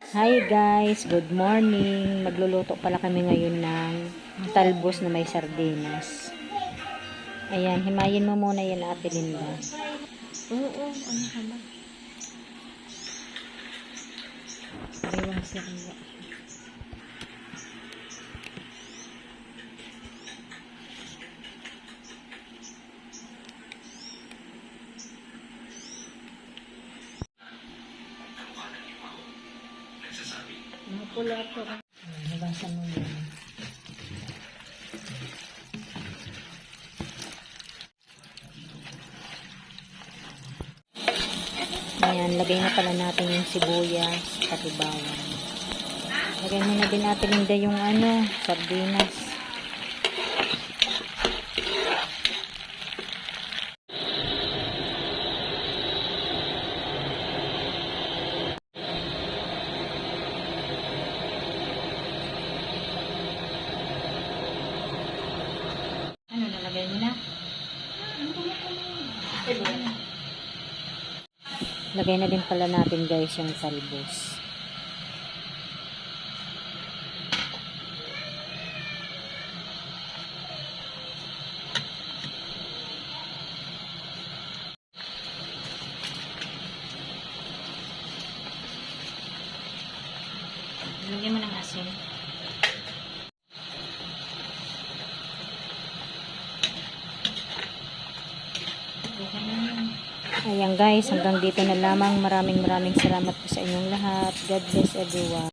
Hi guys, good morning. Magluluto pala kami ngayon ng talbos na may sardinas. Ayan, himayin mo muna yan, Ate Linda. Oo, ano ka ba? Bawang sariwa. Mga pula po. Hugasan mo muna. Ayan, lagay na pala natin yung sibuyas, pati bawang. Lagay mo na din, Ate Linda, yung sardinas. Ano, nalagay mo na? Lagay na din pala natin guys yung talbos. Lagyan mo ng asin. Ayan guys, hanggang dito na lamang. Maraming salamat po sa inyong lahat. God bless everyone.